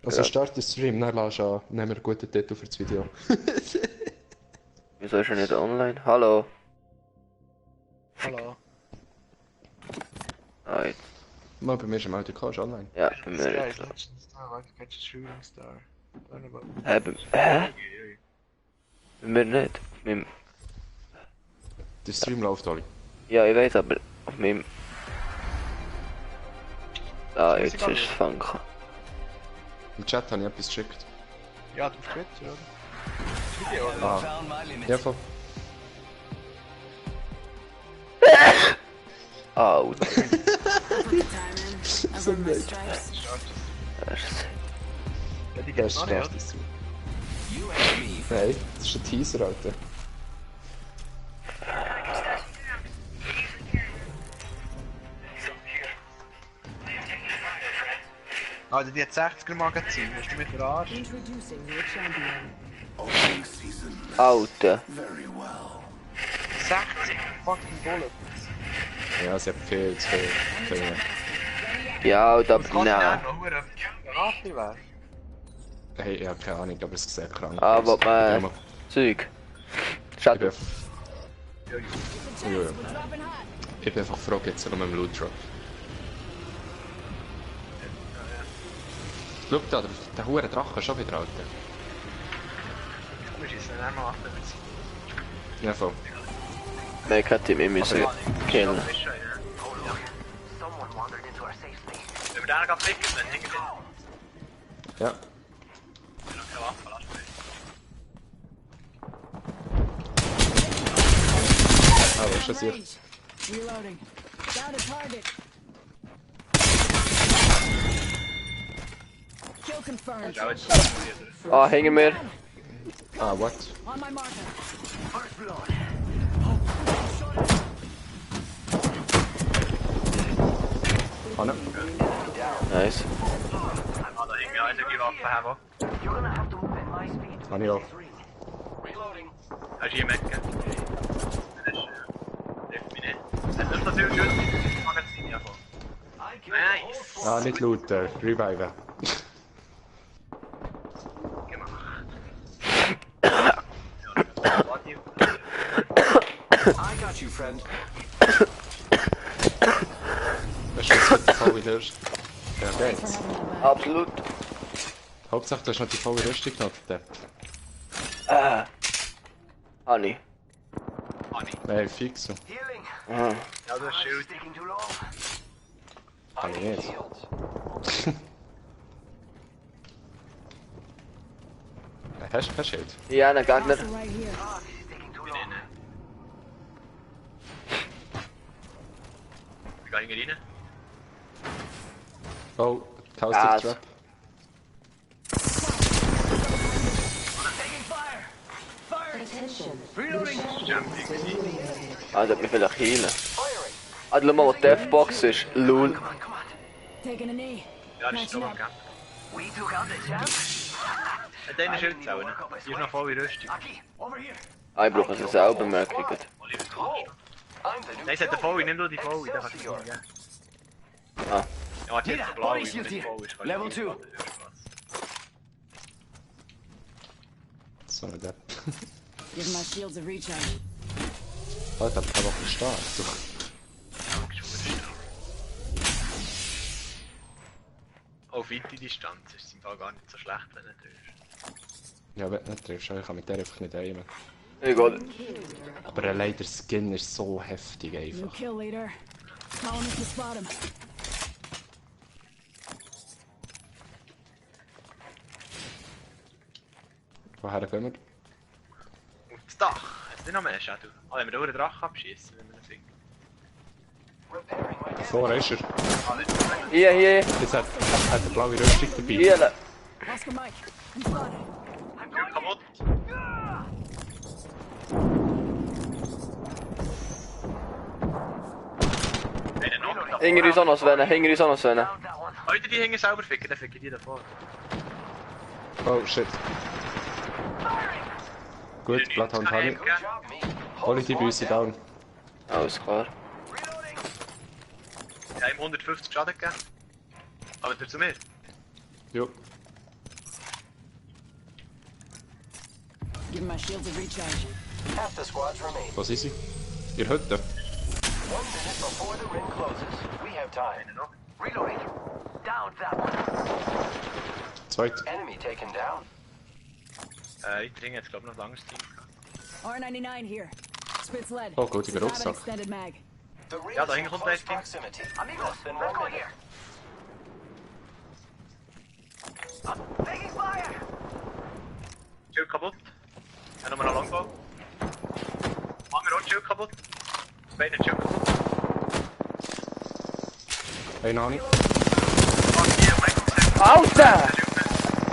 Also start den Stream, dann lass an. Nehmen wir einen guten Titel für das Video. Wieso ist er nicht online? Hallo? Hallo. Ah, jetzt. Mal bei mir ist im Auto online. Ja, bei mir Sky jetzt. Legends Star, like catch a shooting star. Hä? Hä? Bei mir nicht. Auf meinem... Der Stream läuft alle. Ja, ich weiß, aber auf meinem... Ah, jetzt ist es Funken. Im Chat habe ich etwas geschickt. Ja, du Twitter, oder? Video, oder? Ah. Ja, voll. Au. So nett. Ja, die Das gibt's ist noch nicht, das oder? dazu. Nein, das ist ein Teaser, Alter. Alter, die hat 60er Magazin, bist du mit der Arsch? Introducing your champion. Alter. 60 fucking Bullets. Ja, sie hat viel zu viel. Ja, da... Das kann Nein. noch hure Rati werden. Hey, ich habe keine Ahnung, aber es ist sehr krank. Aber, Ja, mal- Zeug. ich Schau. bin, ja. Ich bin einfach froh, jetzt noch mit dem Loot Drop. Schau da, der hure Drache ist schon wieder, Alter. Wir schießen ihn einmal ab, wenn wir Ja, voll. Nein, ich hätte ihn müssen killen. Wenn wir den gerade klicken, dann hängen wir Ja. noch keine Waffe, lass mich. Ah, was ist das hier? Reloading. Down a target. Kill confirmed. Ja, jetzt Ah, hängen wir. Ah, what? On my marker. Ah, ne? Nice. Ah, da hängen wir also die Waffe haben. Ah, ich auch. Hast du hier Mecken? Das trifft mich nicht. Das ist natürlich schön, das Magazin ja voll. Nice! Ah, nicht Loot, Revive. Gemacht. I got you, friend. Weißt du, was die volle Rüstung? Ja, geht's. Absolut. Hauptsache, du hast noch die volle Rüstung genommen, der. Honey. Nein, fix so. Aha. Ja, das ist Schild. Kann ich nicht. Hast du kein Schild? Ja, ein Gegner. Also right here. Ich gehe hinten rein. Oh, Ah, Caustic Trap. Ah, der hat mich vielleicht heilen. Ah, schau mal, wo die Deathbox ist. Lul. Taking a knee. Ja, das ist so Patching up. gell. Deine Schild zählen. Die ist noch voll wie Rüstung. Ah, ich brauche sie selber, merke ich. Nein, es hat eine volle, nimm nur die volle, dann kannst du nicht geben. Ah. Ja, warte, jetzt eine blaue, die nicht voll ist. Level 2. So, der. Give my shields a recharge. Alter, aber kann auch nicht stark. Du. Auf weite Distanz ist es im Fall gar nicht so schlecht, wenn du triffst. Ja, wenn du nicht triffst, ich kann mit der einfach nicht aimen. Egal. Aber allein der Skin ist so heftig New einfach. kill leader. Calling us to spot him. Woher kommen wir? Auf das Dach! Hast du nicht noch mehr Shadow? Ah, wenn wir da einen Drachen abschießen, wenn wir ihn finden. Davor ist er. Hier. Jetzt hat er blaue Rüstung dabei. Hier. Oscar Mike. I'm spotted. Ja, kaputt! Einen noch. Hinter uns auch noch Sven, hinter uns auch noch Sven. Leute, die hängen selber ficken, dann ficken die davor. Oh shit. Gut, Bloodhound habe ich. Hol ich die Büsse down. Alles klar. Ja, ihm 150 Schaden gegeben. Aber zu mir. Jo. Giving my shields a recharge. Half the squads remain. Was ist sie? Ihr Hütte. 1 minute before the ring closes. We have time. Noch. Reloading. Down that one. Zweit. Enemy taken down. Ich bringe jetzt, glaube ich, noch ein langes Team. R99 here. Spitz lead. Oh, gut, ich bin Grab an Rucksack. extended mag. The ring Ja, is da in hinten kommt close ein Team. proximity. Amigos, then 1 minute. Taking fire. Schild kaputt. Dann nochmal noch Longbow. Machen wir auch Schild kaputt. Beide Schild kaputt. Eine Ahnung. Hier, Michael. Alter!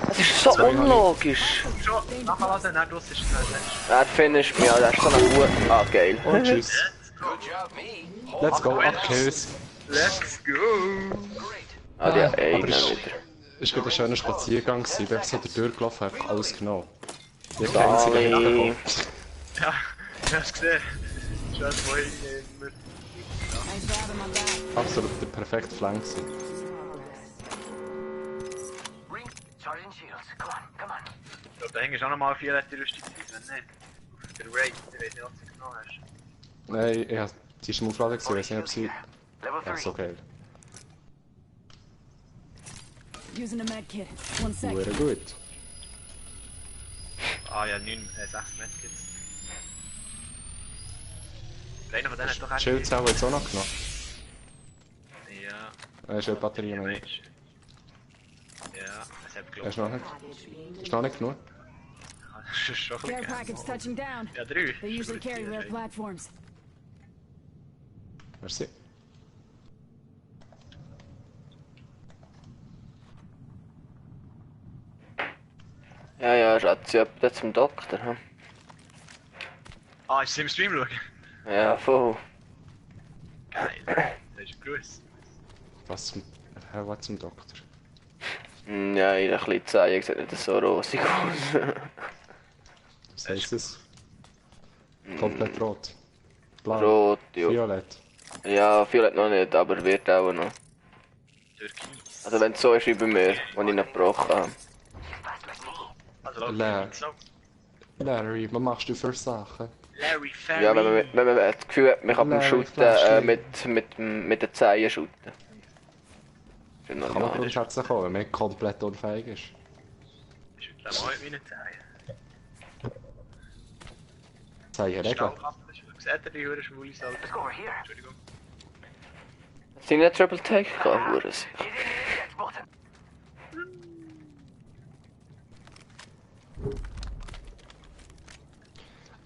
Das ist so unlogisch. Schon, nachher was er nicht ist, ist es Er finisht mich, der ist so ein gut. Ah, geil. Und tschüss. Good job, me. Let's go, 8 Kills. Let's go! Great. Ah, die hat einen Aber ist- wieder. Es war ein schöner Spaziergang. Ich bin so durchgelaufen, einfach alles genommen. Ich habe keinen einzigen Hit Dali. bekommen. Ja, ich hab's gesehen. Schön vorhin immer. Nice grabbing on that. Absolut der perfekte Flank. gewesen. Ring. Sergeant Shields. Come on. Ich glaube, da hängen schon nochmal 4 Leute Rüstung drin, wenn nicht. Der Raid, der weiß nicht, was du genommen hast. Nein, die ist im Aufladen gewesen. Ich weiß nicht, ob sie... Level Ja, 3. so geil. Using a med kit. 1 sec. Sehr gut. Ah ja, 6 Medkits. Einer von denen hat doch Schild selber jetzt auch noch genommen. Ja, Er ist eine Batterie noch nicht. Mensch. Ja, es hat Er ist noch geklappt. nicht. Ist noch nicht genug. Das ist schon ein Care bisschen packets touching down. Ja, 3. They usually carry rare platforms. Merci. Ja, Schatz, ja, jetzt zum Doktor. Hm? Ah, ist sie im Stream schauen? Ja, voll. Geil. Das ist ein Gruß. Was zum Doktor? Ja, in ein bisschen Zehen sieht nicht so rosig aus. Was heisst es? Komplett rot. Blau. Rot, ja. Violett. Ja, vielleicht noch nicht, aber wird auch noch. Türkis. Also wenn es so ist wie bei mir, wenn ich noch gebrochen habe. Also, laut Leer. so. Larry, was machst du für Sachen? Larry Ferry. Ja, wenn man das Gefühl hat, man kann beim Larry Shooten Flashlight. mit den Zehen shooten. Ist Kann man normal. grundsätzlich auch, wenn man komplett unfähig ist. Ich würde auch mal mit meinen Zehen. Zeichen Regeln. Stahlkappe, seht ihr die höhere schwule Salbe? Let's go over here. Entschuldigung. Sind nicht Triple Take gehabt, Ures? Get in the index button.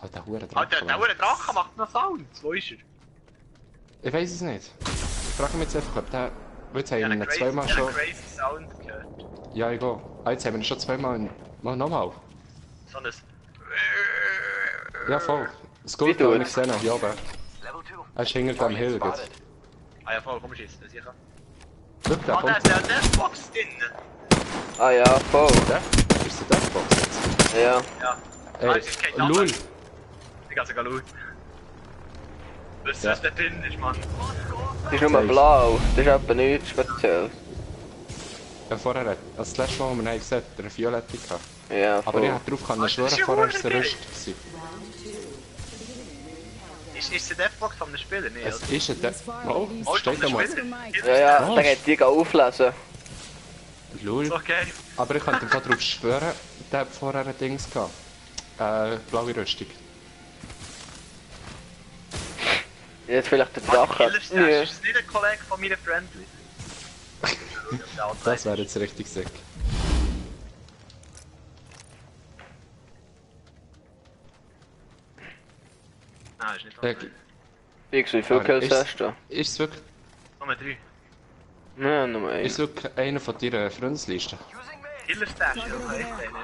Ah, der Hure Alter, der Drache. hure Drache macht noch Sounds. Wo ist er? Ich weiß es nicht. Ich frage mich jetzt einfach, ob der... Jetzt haben Ich wir habe ihn einen zweimal schon... crazy Sound gehört. Ja, ich gehe. Ah, jetzt haben wir ihn schon zweimal... Mal nochmal. So ein... Ja, voll. Das Wie Gold du habe ich es? gesehen, hier oben. Level 2. Er ist hinter dem Hill. Spotted. Ah ja, voll, komm schießen, das sicher. Schau, der Ah, da kommt. ist der Deathbox drin. Ah ja, voll. Ist der Deathbox jetzt? Ja. Ja. Ey, Ah, es ist kein Lul. Name. Ich kann sogar schauen. Was Ja. da drin ist, Mann. Das ist nur blau. Das ist etwa nichts speziell. Ja, vorher hat... Also das letzte Mal, als wir ihn gesehen haben, hat er eine Violette gehabt. Ja, Aber voll. ich hätte drauf können das schwören, ist ja vorher war es der geil. Rüst gewesen. Ist der Deathbox von einem Spieler? Nee, Es oder? ist ein Deathbox. Oh, Oh, steht da von mal. einem Spieler. Mike. Ja, ja, Was? dann geht die auflesen. Lul. Okay. Aber ich könnte im Fall darauf schwören, der hat vorher ein Dings gehabt. Blaue Rüstung. Jetzt vielleicht der Drache. Drache. Ist Ja. das nicht ein Kollege von meinen Friendly? Das wäre jetzt richtig sick. Nein, ist nicht Äh, so. Fix, wie viele Aber Kills ist- hast du? Ist es wirklich, Nummer 3. Ja, Nummer ist 1. es wirklich einer von deinen Freundeslisten? Using me. Killer Stash, ja, heißt der, ne?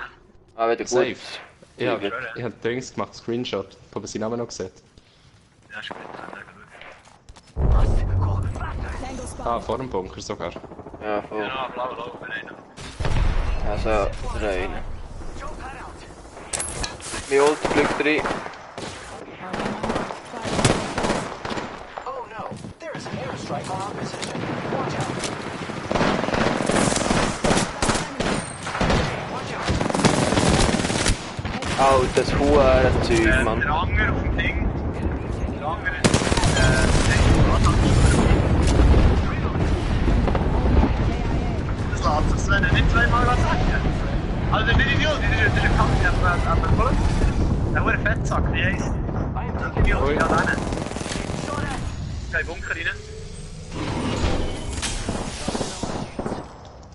Ah, wieder gut. Safe. Ich Ja, habe gut. hab Dings gemacht, Screenshot. Ich habe seinen Namen noch gesehen. Ja, ist gut, dann schauen. Tango Ah, spot. vor dem Bunker sogar. Ja, voll. Ja, blau, blau, einer. Also, rein. Mein Ult fliegt rein. Oh no. There is an airstrike on our position. Watch out. Watch out. Oh, das Hurenzeug, Mann. Der Anger auf dem Ding. Der Anger ist, das lässt sich Sven nicht zweimal sagen. Also, der ist nicht Idiot, der ist ein Kampf, aber voll. Der hure Fettsack, wie heisst der? Idiot, Ui. ja, da rein. Kein Bunker rein.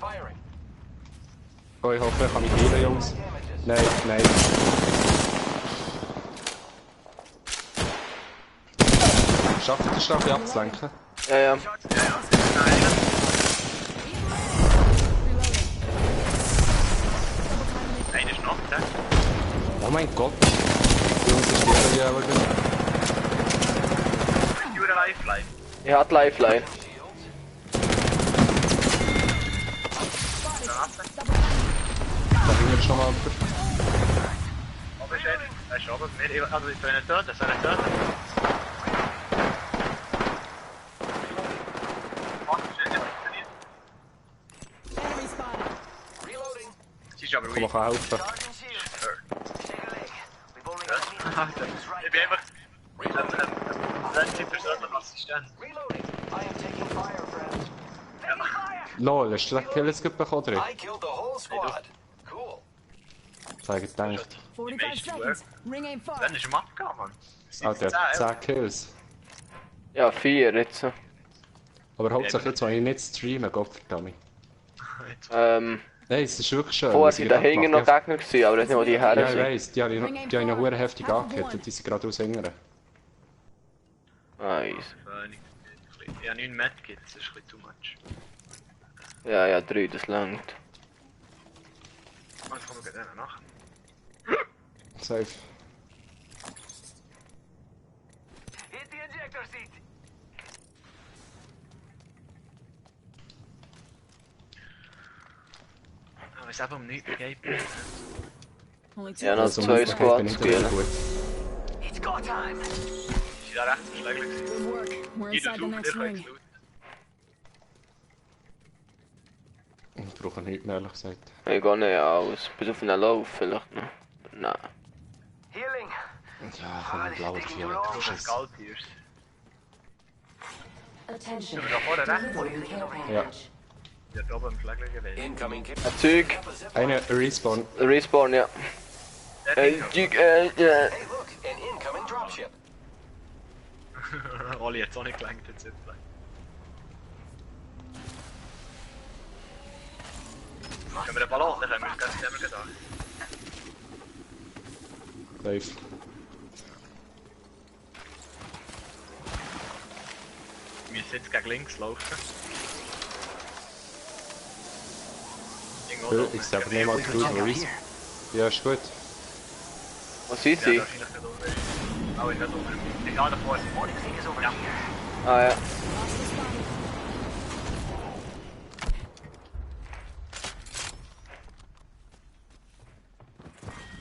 Firing. Oh, ich hoffe, ich kann mich heilen, Jungs. Nein, nein. Schafft ihr das, Staffi abzulenken? Ja, ja. Ja, nein. Einer ist noch, der. Oh mein Gott. Jungs, das ist die aber Pure Lifeline. Ich hatte Lifeline. Da hinten ist noch mal jemand. Aber ist einer. Er ist oben. Also, ich soll ihn töten, soll ihn töten. Ach, das ist nicht funktioniert. Enemy spotted. Reloading. Sie ist aber Komm, weak. ich kann helfen. Sergeant's here. Take a leg. We've only got a Alter, ich bin einfach ein persönlicher Assistent. Reloading. I am taking fire, friends. Taking fire. Lol, hast du den Kills bekommen, drin? I killed the whole squad. Cool. Das habe ich gedacht. 45 seconds. Ring ain't far. Dann ist er abgegangen, Mann. Alter, 10 Kills. Ja, 4 jetzt. Aber hauptsächlich jetzt, wenn ich nicht streamen, Gottverdammt. Ähm, Nein, es ist wirklich schön. vorher was sind ich da gerade hinten noch gemacht Gegner gewesen, aber das sind, wo die her habe. Ja, ich sind. weiss, die habe ich noch hure heftig angehittet, die sind gerade aus England. Nice. Ja, 9 Medkits, das ist ein bisschen too much. Ja, ja, 3, das langt. Jetzt kommen wir gleich nach. Safe. Hit the ejector seat. Aber es ist eben um nichts geht. Only two. Ja, noch Also, 2 ich bin Squads nicht spielen. gut. It's go time. Ich war recht verschläglich. Good work. We're Jeder inside the sucht, next der ring. kann es Ich brauche nichts mehr, ehrlich gesagt. Ich gehe nicht aus. Bis auf einen Lauf vielleicht noch. Nein. Healing. Ja, ich habe blaue Tiere. Du bist Galtiers. Attention. Sind wir da vorne rechts? Delivering care Ja. package. Ja, da oben im Schlägling gewesen. Incoming kick. Ein Zeug. Eine Respawn. Respawn, ja. Der Ding. Zeug, Hey, look, an incoming dropship. Oli hat es auch nicht gelangt, jetzt nicht. Können wir den Ballon, dann haben wir es gedacht. Safe. Wir müssen jetzt gegen links laufen. Irgendwo da Ich sag nicht mal Cruise Respawn. Ja, ist gut. was sind Ja, sie? da ist vielleicht nicht unten. Oh, ich nicht unten. Ja, da vorne. Ja. Ah ja.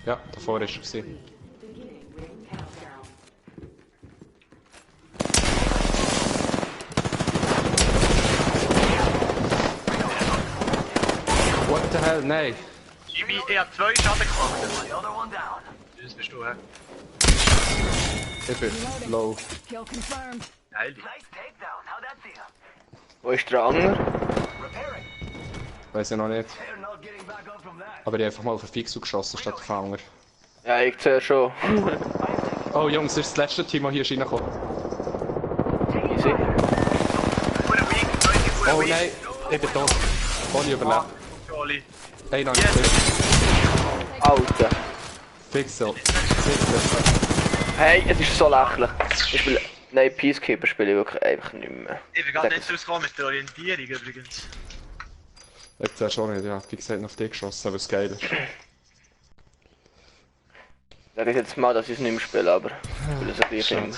Ja, davor ist er gewesen. Ring countdown. What the hell, nein. Jimmy, ich hab 2 Schaden gemacht. The other one down. Das bist du, hä? Ich bin low. Kill confirmed. Geil. Nice takedown. How'd that feel? Wo ist der andere? Repairing. Weiß ich noch nicht. They're not getting back up from that. Aber ich habe einfach mal auf den Fixu geschossen statt auf den Fanger. Ja, ich sehe schon. Oh Jungs, das ist das letzte Team, das hier ist reingekommen. Easy. Oh nein, ich bin tot. Oli überlebt. Oli. Einer Yes. Alter. Fixel. Fixel. Hey, es ist so lächerlich. Ich spiele... Nein, Peacekeeper spiele ich wirklich einfach nicht mehr. Ich bin gerade nicht rausgekommen mit der Orientierung übrigens. Jetzt hast du auch nicht, ja. Wie gesagt, auf dich geschossen, aber es geil ist. Ah, Sag ich jetzt mal, dass ich es nicht mehr spiele, aber ich spiele es ein bisschen immer.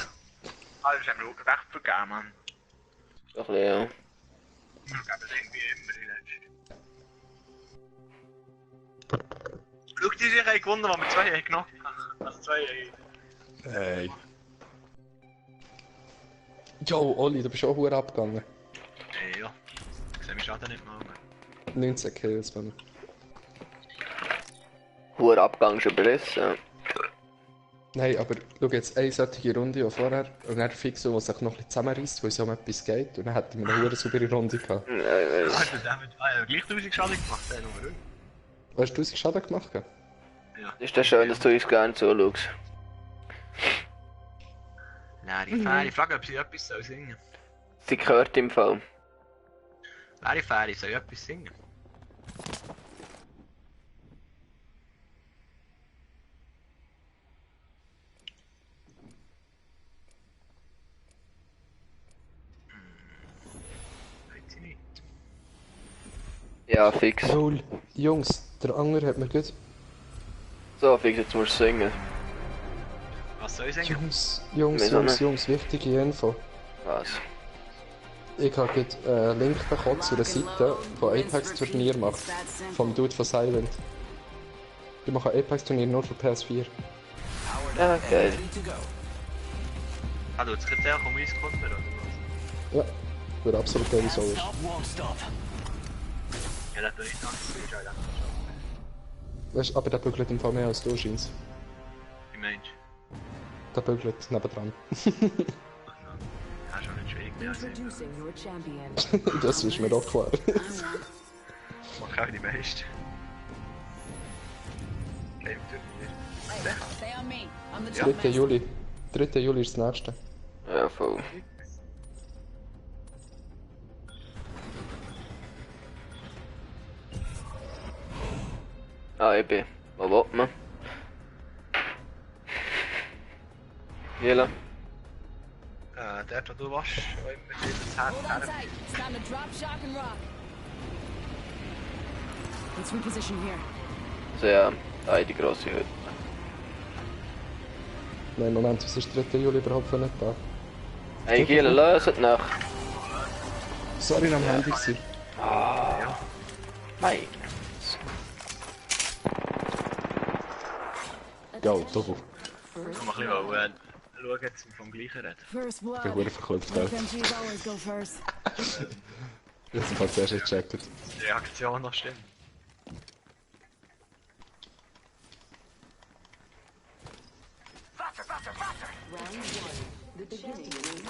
Also, das haben wir recht vergeben, Mann. So ein bisschen, ja. Wir geben es irgendwie immer die letzte. Schau, die sich haben gewonnen, als wir 2 haben genommen. Also 2 haben. Hey. Jo, Oli, du bist auch hure abgegangen. Ja. Ich sehe mich Schaden nicht mal. 19 Kills, Mann. Hoher Abgang schon überrissen. Nein, aber schau jetzt eine solche Runde wie vorher und dann Fixo, der sich noch ein bisschen zusammenreißt, weil es um etwas geht und dann hätten wir eine saubere Runde gehabt. Also damit, gleich 1000 Schaden gemacht, der Nummer. Hast du 1000 Schaden gemacht? Ja. Ist das schön, dass du uns gerne zuschaust. Nein, die Frage, ob sie etwas soll singen. Sie gehört im Fall. Larifari soll etwas singen. Weiß sie nicht. Ja, fix. Lol, Jungs, der Anger hat mir gut. So, fix, jetzt musst du singen. Was soll ich singen? Jungs, wichtige Info. Was? Ich habe gerade einen Link bekommen zu der Seite, die Apex Turnier macht. Vom Dude von Silent. Die machen Apex Turnier nur für PS4. Ja, geil. Ah, du hast jetzt auch um uns gekommen, oder was? Ja, würde absolut geil so ist. Ja, das tue ich nicht anders. Ich schaue dann. Weißt, aber der bügelt im Fall mehr als du scheinst. Wie meinst Der bügelt nebendran. du? Ja, schon nicht schwierig mehr als ich. Introducing your champion. Das ist mir auch klar. Ich mache auch die meisten. Game Turnier. Stay on me. I'm the 3. top man. Juli. 3. Juli ist das nächste. Ja, voll. Ah, ich bin. Wo will man? Jela. Dort, wo du warst, wo immer das Herz Hold on tight. It's time to drop, shock, and rock. Let's reposition here. Also ja, da die grosse Hütte. Nein, Moment, was ist 3. Juli überhaupt für nicht da? Hey, Jela, löset nach. Sorry, am Handy gewesen. Nein. Ja, du. Ich muss ein bisschen schauen, jetzt vom gleichen reden. First blood. Ich bin verdammt verklopft, gell? FMGs always go first. Jetzt habe ich zuerst gecheckt. Die Reaktion noch stimmt. Round one. The beginning ring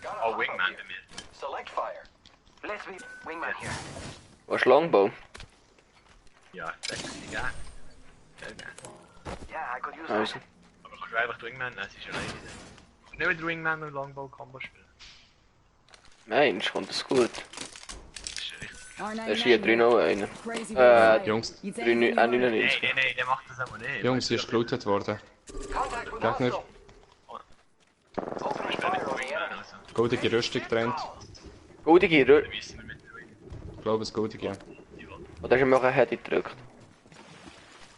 countdown. Oh, Wingman bei mir. Select fire. Let's be wingman here. Was ist Longbow? Ja, das ist die gerne. Yeah, I could use Also. that. Aber kannst du einfach die Wingman, das ist ja leider. Nicht wieder Wingman und Longbow Combo spielen. Mensch, kommt das gut. Das ist richtig. R99 Da ist hier drin noch einer. Crazy Jungs, You'd think 99. Nein, der macht das aber nicht. Jungs, hier ist gelootet worden. Contact with Gegner, hostile. Open Ich spiele fire mit on the Wingman, enemy. also. goldige Rüstung getrennt. Goldige Rücken. Dann müssen wir mit der Wingman. Ich glaube, es ist goldig, ja. Oder hast du mir auch ein Head gedrückt?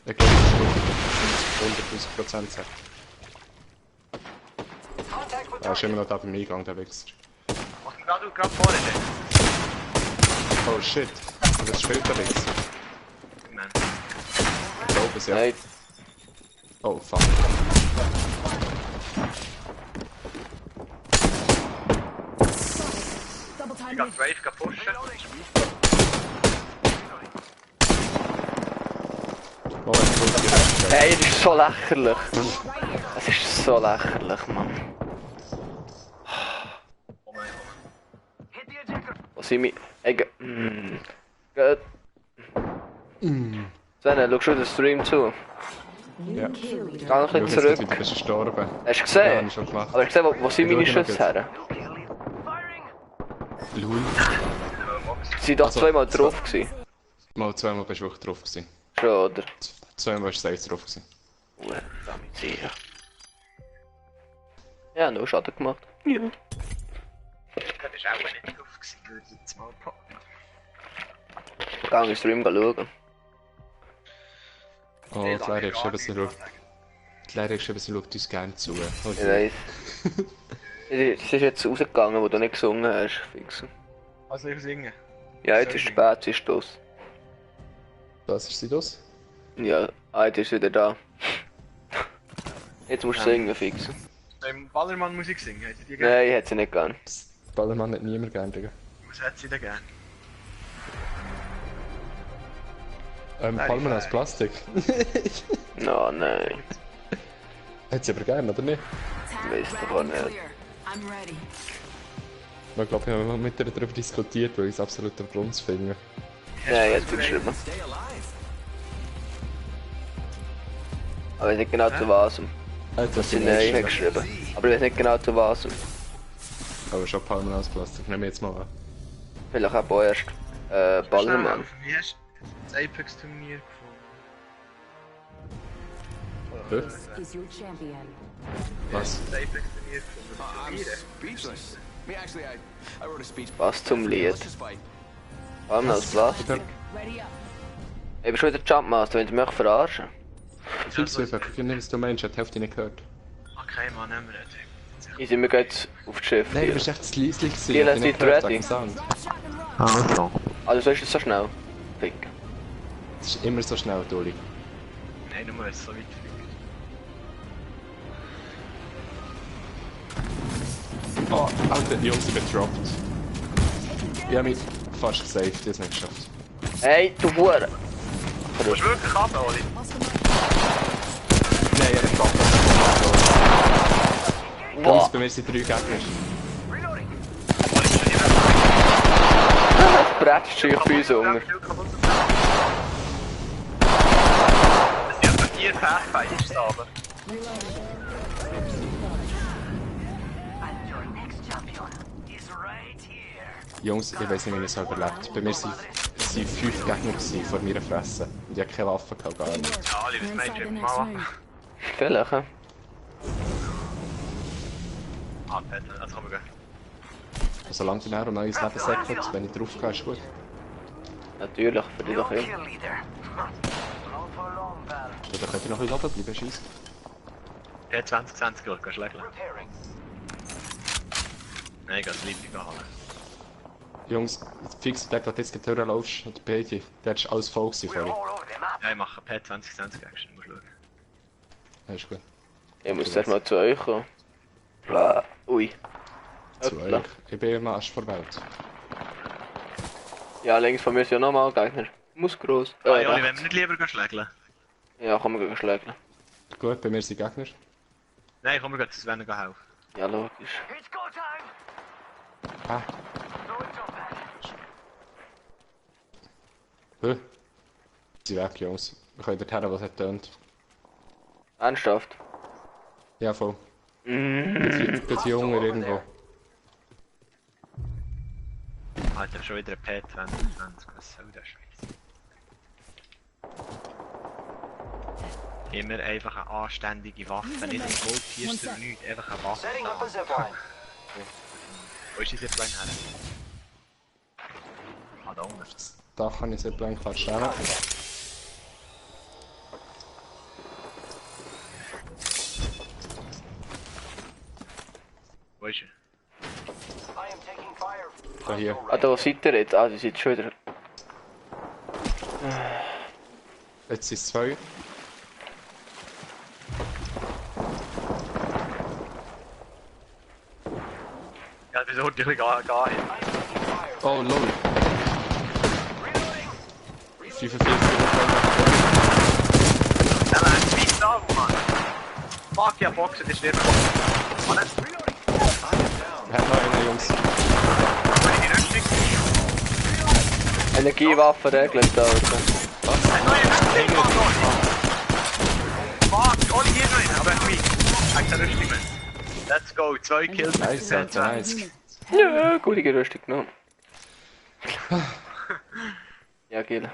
Ich glaube, es ist goldig. 100.000% sagt. Contact with Er ist target. immer noch da beim Eingang, der Wichser. Mach mir gerade vorne den. Oh shit, das spielt der Wichser. Wingman. Ich glaube es, ja. Nein. Oh fuck. double time Ich me. kann Brave pushen. Oh, er ist goldig. Hey, das ist so lächerlich. Es ist so lächerlich, Mann. Oh mein Hit the ejector. Wo sind wir? Ey, Gut. Sven, schaust du den Stream zu? Ja. Kill leader. Geh noch Schau ein jetzt bisschen nicht, zurück. du bist gestorben. Hast du Ja, gesehen? habe ich schon gemacht. Aber hast du gesehen, wo sind meine Ich schau noch Schüsse her? Firing. Lul. Sie waren doch Also, zweimal drauf gewesen. Mal zweimal bist du wirklich drauf gewesen. Schon, oder? Zweimal warst du safe drauf gewesen. Damit sicher. Ja, nur Schaden gemacht. Ja. Das ist auch nicht drauf gewesen, würde ich jetzt mal probieren. Ich gehe in den Stream schauen. Oh, die Lehrer hat geschrieben, sie schaut. Die Lehrer hat geschrieben, sie schaut uns gerne zu. Oh, Ich weiss. Es ist jetzt rausgegangen, wo du nicht gesungen hast, Fix. Was soll ich singen? Ja, jetzt ist es spät, sie ist das. Was ist sie das? Ja, jetzt ist sie wieder da. Jetzt musst du singen, Fix. Beim Ballermann Musik singen, hätte die gerne? Nein, ich hätte sie nicht gern. Ballermann hat niemand gern, Digga. Was hätte sie denn gerne? Ballermann aus Plastik. No, nein. Hat sie aber gerne, oder nicht? Weiss doch auch nicht. Clear. I'm ready. Ich glaube, wir haben mit ihr darüber diskutiert, weil ich es absolut auf Grund finde. Nein, jetzt bin ich geschrieben. Stay alive. Aber ich weiß nicht genau zu was. Das Sie Nein geschrieben. Aber ich weiß nicht genau zu was. Aber schon ein paar Mal ausgelassen. Ich nehme jetzt mal an. Vielleicht auch erst Ballermann. Wie hast du das Apex-Turnier gefunden? Is your champion. Was? Das Apex-Turnier gefunden? I'm Turniere? speechless. Me, actually, I wrote a speech. Was zum Lied? Let's just fight. Allem aus Plastik. Ready up. Ich bin schon wieder Jumpmaster, wenn du mich verarschen. Fix einfach, ich weiß nicht, was du meinst, ich habe die Hälfte nicht gehört. Okay, Mann, nehmen wir das. Easy, wir gehen jetzt auf das Schiff. Nein, du bist echt das Liesli gewesen. Lila, ich hab nicht seid gehört, ready? sag ich Drop, shock, and rock. Also sollst du das so schnell? Fick. Es ist immer so schnell, Doli. Nein, nur so weit fliegt. Oh, Alter, die Jungs, ich bin gedroppt. Ich hab mich fast gesaved, ich hab's nicht geschafft. Hey, du Hure! Du musst wirklich runter, Oli. Nein, ich hab nicht gedroppt. Jungs, Wow! bei mir sind 3 Gegner. Das Brett ist schon bei uns unter. Ich hab 4 Pathfinders aber. Jungs, ich weiß nicht, wie ich es überlebt. Bei mir sind 5 Gegner gewesen, vor mir Fresse. Und ich hab keine Waffe gehabt, gar nicht. Ja, Oli, was We're meinst inside du the mit next Mama? ring. Vielleicht, hä? Ah, Peter, also komm, wir gehen. Solange du nachher ein neues Leben säckelt, wenn ich drauf gehe, ist gut. Natürlich, für dich doch immer. Oder könnt ihr noch ein bisschen oben bleiben, scheiße. P2020 gehen, gehst du lächeln? Repairing. Nein, ich geh das Liebling holen. Jungs, fix, der gerade jetzt die Tür laufst und Peggy, der ist alles voll gewesen vorhin. Ja, ich mache P2020 Action, musst schauen. Ja, ist gut. Ich muss zuerst mal zu euch kommen. Bla. Ui. Zu Hoppla. euch. Ich bin im Arsch vor der Welt. Ja, links von mir ist ja nochmal Gegner. Muss groß. Ah, ja, Oli, wenn rechts. wir nicht lieber gehen schlägeln? Ja, komm, wir gehen schlägeln. Gut, bei mir sind Gegner. Nein, komm, wir gehen zu Sven helfen. Ja, logisch. Ah. Sie sind weg, Jungs. Wir können dorthin, was hat tönt. Ernsthaft? Ja, voll. Geht hier Hunger irgendwo. Alter, schon wieder ein P2020, was soll der Scheiß? Immer einfach eine anständige Waffe, nicht ein Goldpiercer oder nichts, einfach eine Waffe. Setting up a zipline. Wo ist die Zipline her? Ah, da unten. Da kann ich sehr blank stellen. Wo ist er? I am taking fire. Da hier. Ah, da seid ihr jetzt? Ah, die seid schon wieder. Jetzt sind es 2. Ja, wieso holt ich gar hin? Oh, lol. 45 Ja, nein, zwei da, Mann. Fuck ja, Boxen, das ist nicht Mann, das ist Hat noch einen, Jungs. die Rüstung. Energiewaffe regelt da, Alter. Neue Rüstung, Mann, fuck, Oli hier noch einen, aber ich habe keine Rüstung mehr. Let's go, 2 Kills. Nice, Alter, nice. Ja, gute Gerüstung genommen. Ja, Gil.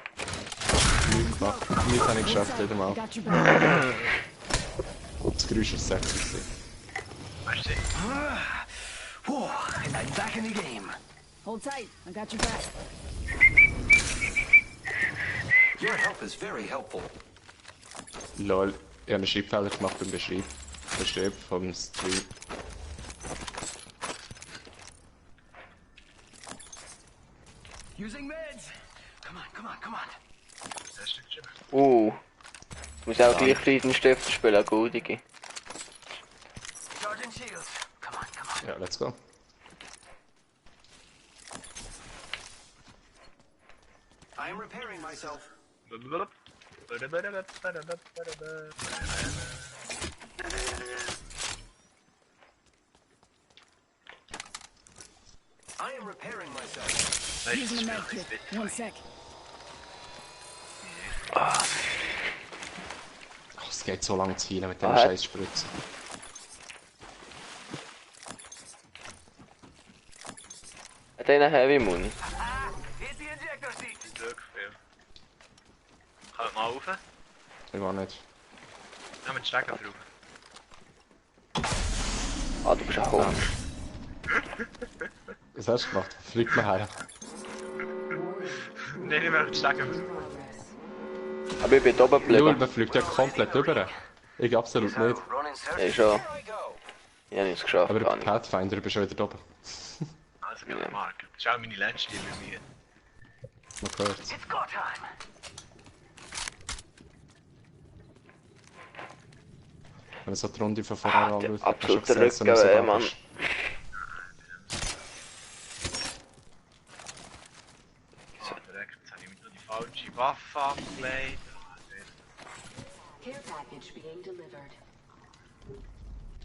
Nichts gemacht. Nichts habe ich geschafft, wieder mal. Got your back. Das Geräusch ist sexy. Weißt du, Whew, and I'm back in the game. Hold tight. I got your back. Your help is very helpful. Lol, ich habe einen Schreibfehler gemacht beim Beschrieb vom Stream. Using meds. Come on, come on, come on. das ist nicht schön. Ich muss auch gleich einen Stift spielen, Gudige. Sergeant Shields. Come on, come on. Ja, let's go. I am repairing myself. I am repairing myself. Nein, Using a das med Spiel kit. ist One sec. Oh, es geht so lange zu heilen mit dem Ah, scheiß Spritzen. Hat einer Heavy Muni? Hit the injector seat. wirklich viel. Kann ich mal rauf? Ich war nicht. Ja, mit Stecker drauf. Ah, du bist ein Hund. Was hast du gemacht? Fliegt mir her. Nein, ich möchte Stecker drauf. Aber ich bin da oben Lul, geblieben. man fliegt ja komplett über. Ich absolut nicht. Ronin search. Ja, schon. Here I go. Ich habe nichts geschafft, Aber gar der nicht. Pathfinder bist schon wieder oben. Also, gib mir Mark. Das ist auch meine letzte bei mir. Man hört's. It's go time. Wenn du so die Runde von vorher anschaust, Der hast du schon absolute gesehen, dass du Rückgau, so Mann. machst. So, direkt. Jetzt habe ich mir nur die falsche Waffe abgelegt. Care package being delivered.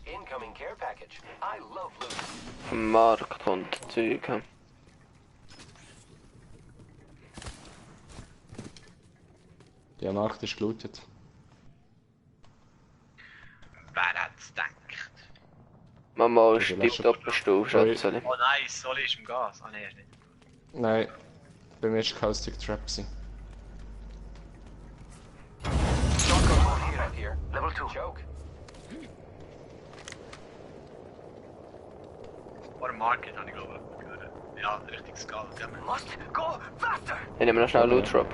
Incoming care package. I love loot. Vom Markt kommt Zeug. Die Nacht ist gelootet. Wer hat's gedacht? Mama ist Also, lass tiptop auf Stufe, Schätzeli. Oh nein, Soli ist im Gas. Ah nein, er ist nicht. Nein, bei mir war Caustic Trap. Shotgun bolt here. Level 2. Choke. Vor dem Market habe ich glaube ich gehört. Ja, richtig Skala. Die haben wir Must go faster. Ich nehme noch schnell einen Loot Drop.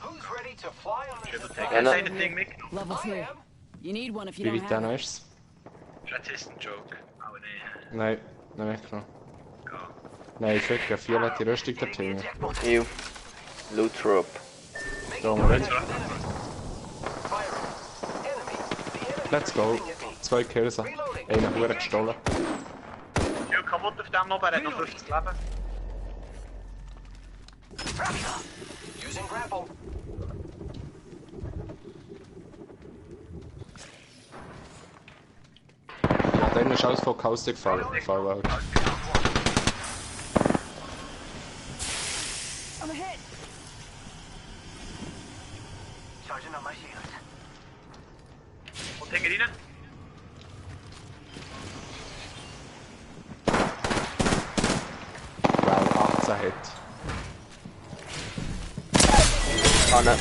Who's ready to fly on the Triple supply? take. Ja, Jetzt ne. ein Ding mitgenommen. Level I 3. am. You need one if you Wie don't weit have dann it. ist es? Statisten Joke. Aber Nein, nein. nein, weggenommen. Go. Nein, ich krieg ja violette Rüstung da drin. Eject button. Ew. Loot Drop. Da oben rechts. Firing. Enemy. The enemy Let's go. is shooting at me. 2 Kills. Einen Huren gestohlen. Viel kaputt auf dem noch, er hat noch 50 Leben. Using grapple. Ja, dann ist alles von Caustic Fallout. I'm ahead. Charging on my shield. Und hinten rein. Wow, 18 Hit. Anne.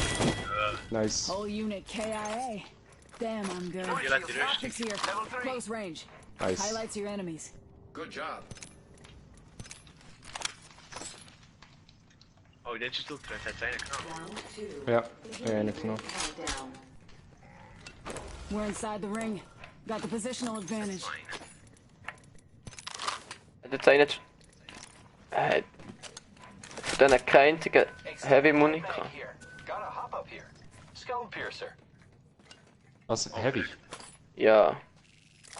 Nice. Whole unit KIA. Damn, I'm good. Violette Rüstung. Optics here. Level 3. Close range. Nice. Highlights your enemies. Good job. Oh, Digital Threat hat einen genommen. Round 2. Ja, einen genommen. Countdown. We're inside the ring. Got the positional advantage. Hat jetzt einer... Von diesen keinen einzigen Heavy Muni Back gehabt. here. Gotta hop up here. Skull piercer. Was? Heavy? Ja.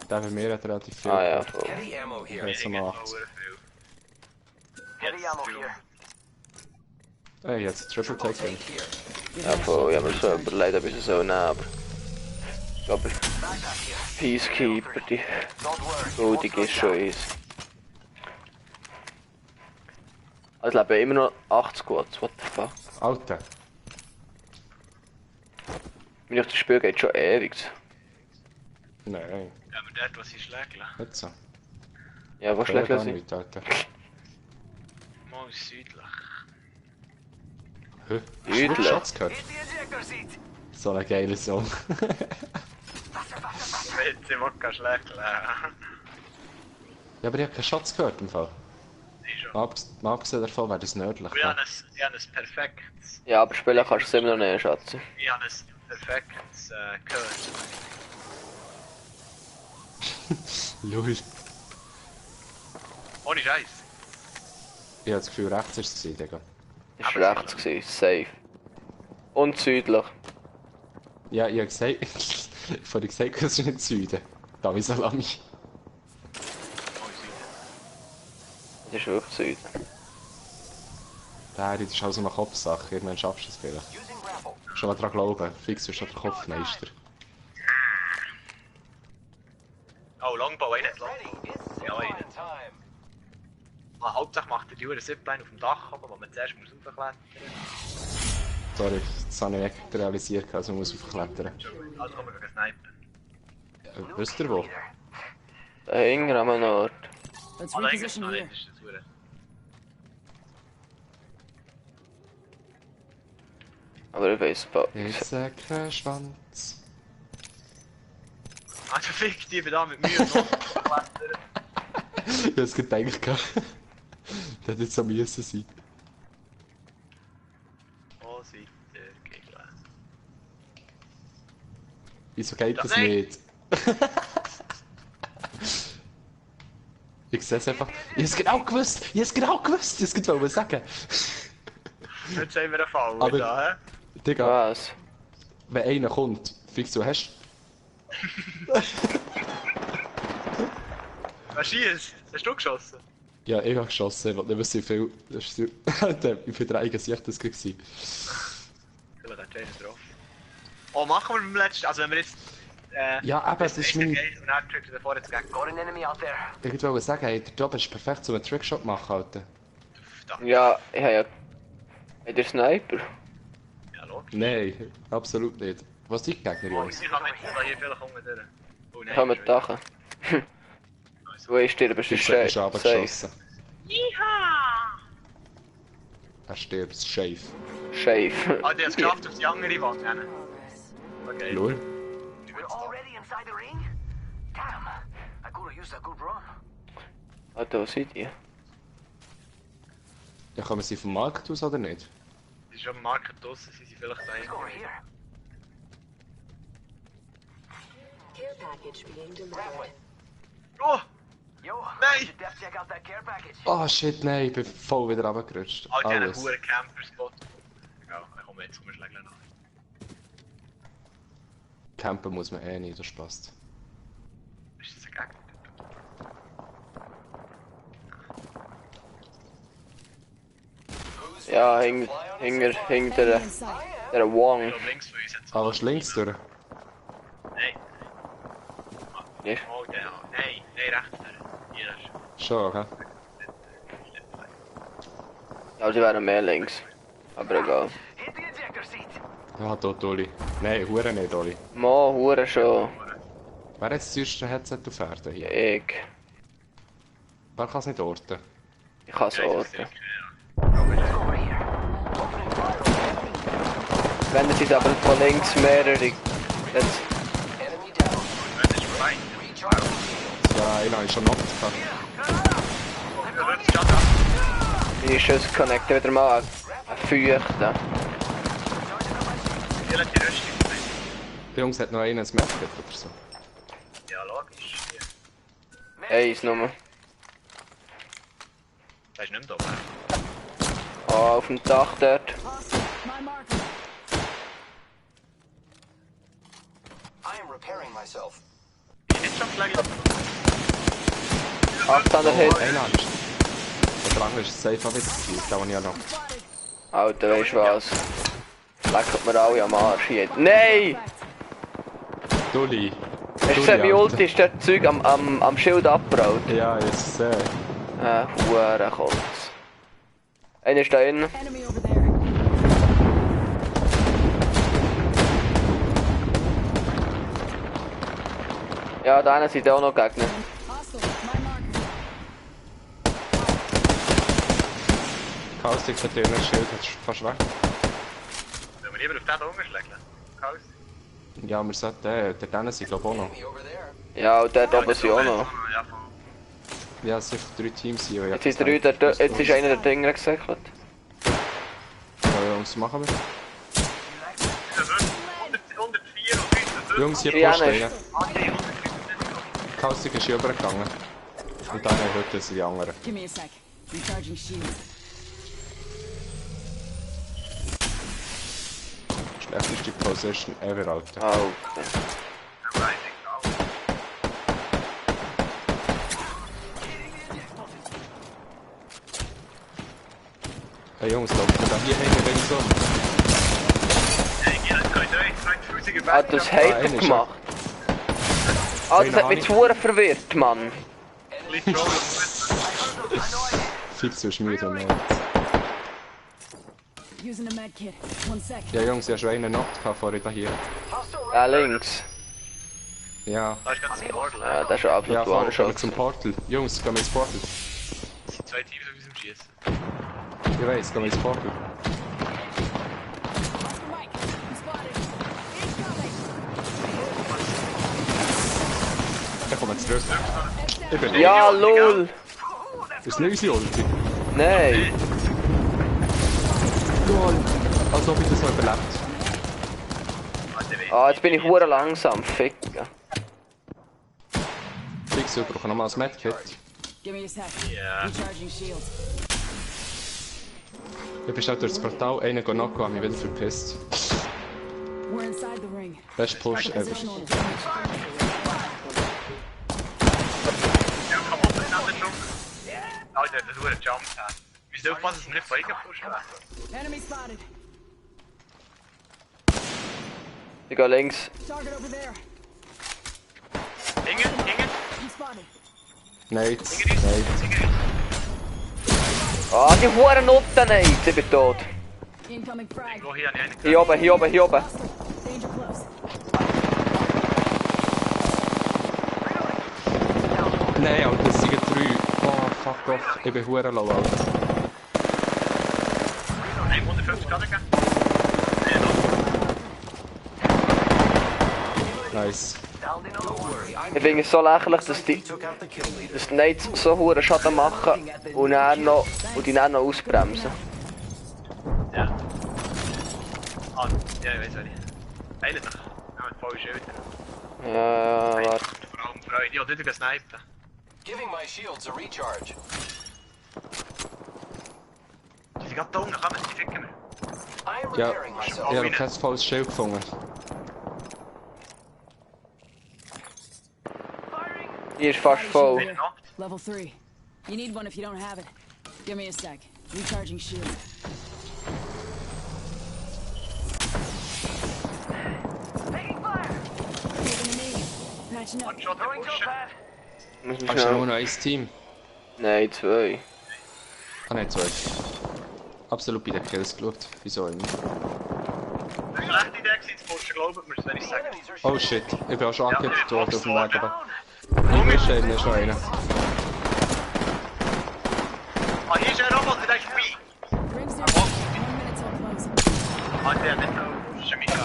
Der bei mir hat relativ viel. Ah ja, voll. Heavy ammo here. Jetzt haben wir 8. Heavy ammo here. Ey, jetzt Triple Take. Take here. Ja, voll. Ich habe mir so überlegt, ob ich es so nehmen, aber... Ich glaube, Backpack here. Peacekeeper, die Don't worry. Goldig ist schon eins. Also leben immer noch 80 Squads, what the fuck. Alter. Wenn ich das Spiel geht schon ewig. Nein, Ja, aber dort, was ich schlägle. nicht so. Ja, was Ich höre schlägt gar das? nicht, Alter. Mal südlich. Hä? Südlich? Hast du Shots gehört? Hit the ejector seat. So ein geiler Song. Jetzt ich mag kein schlägeln. Ja, aber ich habe keine Shots gehört im Fall. Ich schon. Mal abgesehen davon wäre das nördlich. Ich habe ein perfektes... Ja, aber spielen kannst du es immer noch nicht, Schatz. Ich habe ein perfektes gehört. Lul. Ohne Scheiß. Ich habe das Gefühl, rechts ist es gewesen, Digga. Das war rechts, gewesen, safe. Und südlich. Ja, ich habe gesagt... Ich habe vorhin gesagt, es ist nicht Süden. Dami Salami. Das ist wirklich Süden. Das ist also eine Kopfsache, irgendwann schaffst du es vielleicht. Using grapple. Schon mal dran glauben, fix bist du der Kopfmeister. Oh, Longbow, einer. Ready. It's Ja, zipline einer. time. Hauptsache macht er die Uhr Zipline auf dem Dach, aber wo man zuerst muss raufklettern. Sorry, das habe ich nicht realisiert, also man muss aufklettern. Also kommen wir gegen Sniper. Wisst ihr wo? Da hinten am Ort. Let's Ah, da hinten ist reposition noch here. nicht, das ist das Uhr. Aber ich weiss pas. Ich sag kein Schwanz. Also fick die, ich bin da mit Mühe noch klettern. Ich hab es gedacht. Das hätte jetzt so müssen sein. Oh, Seite, Gegner. Wieso geht das Nein. nicht? Ich seh's einfach. Ich hab's genau gewusst! Ich hab's genau gewusst! Ich hab's genau sagen! Jetzt haben wir einen Fall, Aber- da, hä? Digga, Was? wenn einer kommt, fix du hast. Was schießt? Hast du geschossen? Ja, ich hab geschossen, ich will nicht wissen, wie viel. Das ist so. Alter, wie viel Dreigen Sicht das gewesen. Vielleicht hat Jane drauf. Oh, machen wir beim letzten. Also, wenn wir jetzt. Ja, aber das ist mein. Und dann drückt er vorne gegen. Got an enemy out there. Ich wollte sagen, hey, der Job ist perfekt, um einen Trickshot zu machen, Alter. Ja, ich habe ja... Hey, der Sniper? Ja, logisch. Nein, absolut nicht. Was sind die Gegner, Oh, Jungs? ich kann mit hier vielleicht unten durch. Oh, nein. Ich habe mit Dachen. Wo ist der? Bist du Ich bin schon safe? abgeschossen. Er stirbt, Schäf. Safe. Ah, der hat es geschafft auf die andere Wand. Ja, ne? Okay. Lol. We're already inside the ring? Damn. I could have used a good run. Warte, wo sind die? Ja, kommen sie vom Markt aus oder nicht? Das ist schon am Markt draussen, sind sie vielleicht da Let's go over hinten. here. Care package being delivered. Halfway. Oh! Yo, Nein. we should def check out that care package. Oh shit, nein, ich bin voll wieder runtergerutscht. Alter, einen Alles. hohen Camper-Spot. Ja, dann kommen wir jetzt umschlägeln nach. Campen muss man eh nicht, das passt. Ist das ein Gegner? Ja, hinter Enemy der in sight. Wong. Ich glaube links von uns jetzt. Aber ist links durch? Nein. Nicht? Oh, der. Nein, rechts durch. Hier ist. Schon, okay? Ja, sie wären mehr links. Aber egal. Hit the ejector seat. Ja, dort Oli. Nein, Hure nicht, Oli. Mo, hure schon. Wer hat das teuerste Headset auf Erden hier? Ich. Wer kann es nicht orten? Ich kann es orten. Let's go over here. Wenn es aber von links mehrere... Jetzt... Enemy down. Das ist vorbei. Recharging shields. Ja, einer ist schon noch. Der wird es gerade ab. Meine Schüsse connecten wieder mal an Feuchten. Die hat die Rüstung gesehen. Der Jungs hat noch einen Medkit oder so. Ja, logisch. Hier. Eins nur. Der ist nicht mehr da. Ah, auf dem Dach dort. Hostile. My marker. I am repairing myself. Ich bin schon gleich. 800 Hit. Einer ist. Der andere ist safe auch wieder gewesen, den habe ich ja noch. Alter, weisst du was? Lecket mir alle am Arsch hier. Nein! Dulli. Hast du gesehen, wie Ulti ist das Zeug am Schild abgebraut? Ja, jetzt sehe. Hure Kotz. Einer ist da innen. Enemy over there. Ja, da innen sind auch noch Gegner. Hostile. My marker. Kaustik hat dir ein Schild, jetzt fast weg. Wenn wir lieber auf den da umschlägeln. Chaos. Ja, wir sollten der Dänen sind glaube ich auch noch. Enemy over there. Ja, und dort oben sind auch noch. Ja, voll. Ja, es sind 3 Teams hier. Jetzt ist drei, dort, jetzt ist einer der Dinger gesäckelt. Ja, Jungs, machen wir. 104 und 3. Jungs, hier Ja, Posten nein. rein. Kaustik ist hier übergegangen. Und dann heute sind die anderen. Give me a sec. Recharging shields. Schlechteste Position ever, Alter. Alter. Hey Jungs, laufen wir da hier hängen, wenn ich so. Hey, geht könnt ihr recht Ah, das hat er einer ist gemacht. Ah, das hat mich zu Huren verwirrt, Mann. Fix so müde, Mann. Using a med kit. 1 sec. Ja Jungs, ich hatte schon eine Nacht vorher da hier. Ja, links. Ja. Da ist ganz ein Portal. Ja, das ist absolut Ja, voll, One-Shot. kommen wir zum Portal. Jungs, gehen wir ins Portal. Es sind 2 Teams auf unserem Schießen. Ich weiss, gehen wir ins Portal. Oscar Mike, I'm spotted. Incoming. Dann kommen wir zurück. Ich bin Ja, lol. Ist nicht unsere Ulti. Nein. Goal. Als ob ich das noch überlebt. Ah, jetzt bin ich Huren langsam. Ficken. Fix, wir brauchen nochmal ein Medkit. Give me a sec. Ja. Recharging shields. Ich bin schon durch das Portal, einer geht noch, hat mich wieder verpisst. We're inside the ring. Best Push ever. Positional advantage. Ja, komm auf den anderen Jump. Alter, das ist ein Jump. Wir müssen aufpassen, dass wir nicht voll gepusht werden. Enemy spotted. Ich gehe links. Target over there. Inge. I'm spotted. Nichts, Inge, nichts. Ah, die Huren Nutten, nein. Ich bin tot. Incoming frag. Wo hier an die eine Hier oben, hier oben, hier oben. Hostile. Danger close. Nein, Alter, es sind 3. Oh, fuck off. Ich bin hure low, Alter. 150 Schaden gegeben. Nice. Ich finde es so lächerlich, dass die Nades so hohen Schaden machen und die dann noch ausbremsen. Ja. Ah, ja, ich weiß auch nicht. Eilig noch. Ja, mit vollen Schildern. Ja, warte. Vor allem Freude. Ja, dort gesniped. Giving my shields a recharge. Die sind gerade da unten, kann man die ficken. I am Ja, repairing ich myself. habe kein volles Schild gefunden. Die ist fast voll. Noch. Level 3. You need one if you don't have it. Give me a sec. Recharging shields. Taking a knee. Patching up. One-Shot im Pushen. Muss ich Hast du nur schnell... noch ein Team? Nein, 2. Ah nein, 2. Absolut bei den Kills geschaut. Wieso immer? Das war eine schlechte Idee gewesen, zu pushen, glaubt mir, wenn ich sage. Enemies are Oh shooting. shit, ich bin auch schon Ja, angehittet worden auf dem Weg, aber... Komm Ich mit! bin eben schon einer. Ah, hier ist ein Roboter, der ist frei. Ring's near. 1 minute till close. Ah, der nicht so. Das ist ein Mikro.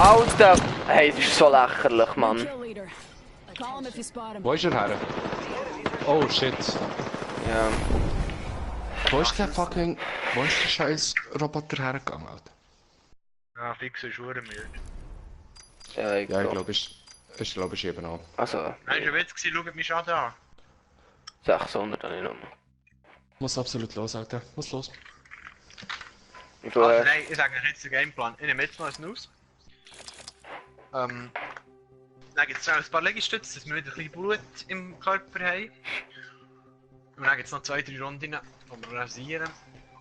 Alter! Hey, das ist so lächerlich, Mann. Kill leader. Call him if you spot him. Wo ist er her? Oh shit. Ja. Wo ist der fucking... Wo ist der scheiß Roboter hergegangen, Alter? Ja, fix ist müde. Ja, ich Ja, ich glaube. glaube, ich glaube, ich eben auch. Also, Nein, das war ein Witz, schaut mich Schaden an. 600 habe ich noch. Muss absolut los, Alter. Muss los. Ich glaube, Also nein, ich sage euch jetzt den Gameplan. Ich nehme jetzt noch ein Nuss. Dann gibt es noch ein paar Liegestütze, dass wir wieder ein bisschen Blut im Körper haben. Und dann gibt es noch 2-3 Runden, die wir rasieren.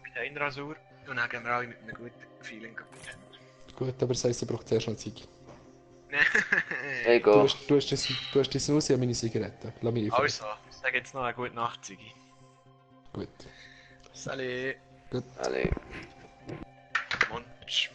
Mit einer Rasur. Und dann gehen wir alle mit einem guten Feeling kaputt. Gut, aber das heisst, ich brauche zuerst noch Zeug. ich Du gehe. hast die Snooze und meine Zigaretten. Lass mich einfach. Also, dann gibt es noch eine gute Nacht, Ziggy. Gut. Salut. Gut. Alle. Munch.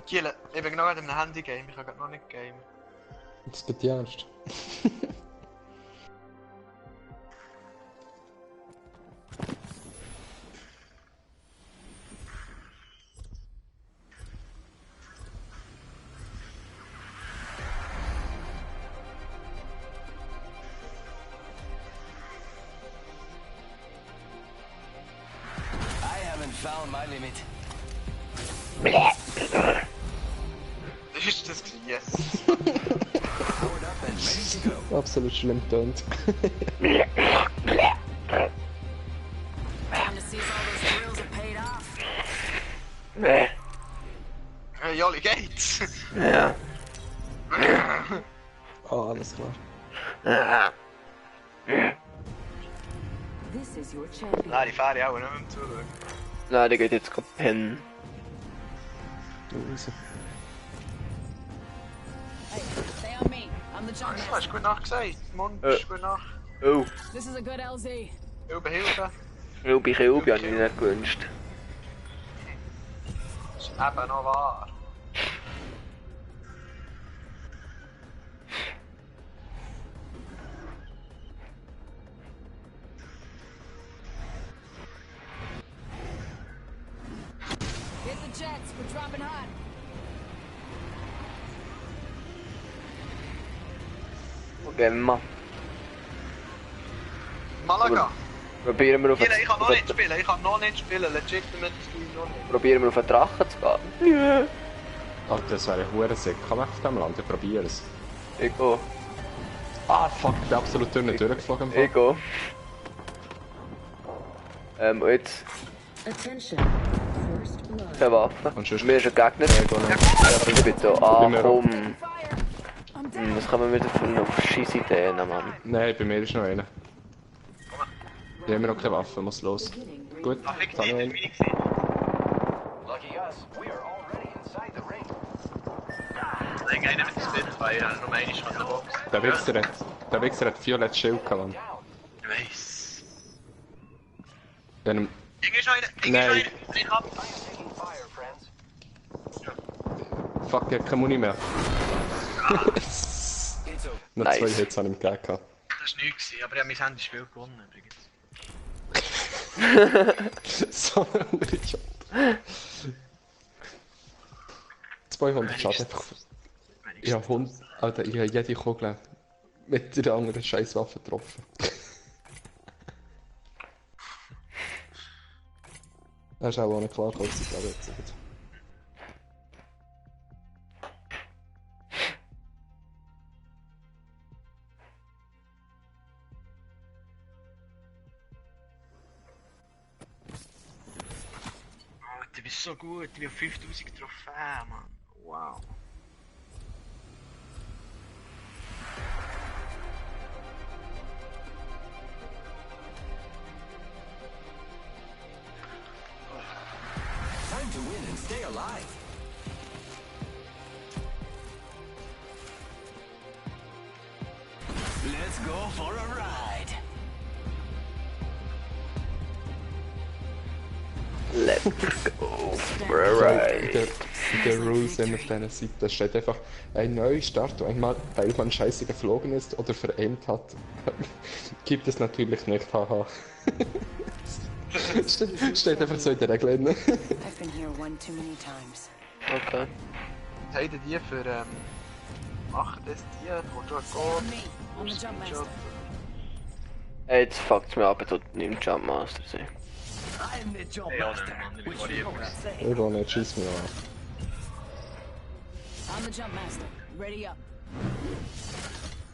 Kiel, ich bin genau in einem Handy-Game, ich kann gerade noch nicht gamen. Das geht die ernst. I haven't found my limit. Ist das gewesen? Yes. Powered up and ready to go. Absolut schlimm tönt. Time to seize all those drills that paid off. Nee. Jolly geht's! Ja. Ah, alles klar. This is your champion. Nein, die fahre ich auch nicht mehr zuschauen. Nein, der geht jetzt gerade pennen. Raus. Hey, stay on me. I'm the jump Hast master. du gute Nacht gesagt? Mund, gute Nacht. Oh, This is a good LZ. Hilfe, Hilfe. Hilfe, Hilfe, habe ich mir nicht gewünscht. Das ist eben noch wahr. Hit the jets. We're dropping hot. Wo gehen wir? Malaga! Probieren wir auf Kiel, ich kann noch nicht einen spielen, ich kann noch nicht spielen, legit mit dem Stream noch nicht. Probieren wir auf einen Drachen zu gehen. Alter, das wäre ein Hurensick. Kann man auf dem Land? Ich probiere es. Ich gehe. Ah, fuck, ich bin absolut durchgeflogen. Ich gehe. Und jetzt Attention. First blood. keine Waffe. Und sonst- Mir ist ein Gegner. Ja, gar nicht. Ja, bitte. Ah, Bin mir komm. Fire. I'm down. Was kann man wieder für noch scheisse Ideen, Mann? Nein, bei mir ist noch einer. Ich habe noch keine Waffe, muss los. Gut, Ach, ich dann noch nicht, einen. wie ich gesehen. Lucky us, we are already inside the ring. Nein, einer mit dem Spitfire, nur einer von der Box. Der Wichser hat violett Schild gehabt. Mann. Ich weiss. Dann, Irgend ist einer, Nein. Ich hab... I am taking fire, friends. fuck, ich hab keine Muni mehr. It's okay. Noch Nice. 2 Hits habe ich gegeben. Das war nichts, aber ich habe mein Handyspiel gewonnen übrigens. So ein Idiot. 200 Schaden einfach. Ich habe 100, Alter, ich habe jede Kugel mit der anderen Scheißwaffe getroffen. Das ist auch nicht klar, dass ich glaube jetzt. Oh, du bist so gut, ich bin auf 5000 Trophäen, Mann. Wow. Time to win and stay alive. Let's go for a ride. Let's go for a ride. In der Rules auf dieser Seite steht einfach ein neuer Start, einmal, weil man scheiße geflogen ist oder verämt hat. Gibt es natürlich nicht, haha. Steht einfach so in der Regel drin. I've been here one too many times. Okay. Was habt ihr die für, machen das die, wo du On me. gehst? I'm the jump master. Hey, jetzt fuckt's mir ab, ich tut nicht im Jump Master sein. I'm the jump Ja, master, Mann, which what you know do you- what I'm saying. Ich will nicht, schieß mich an. I'm the jump master. Ready up.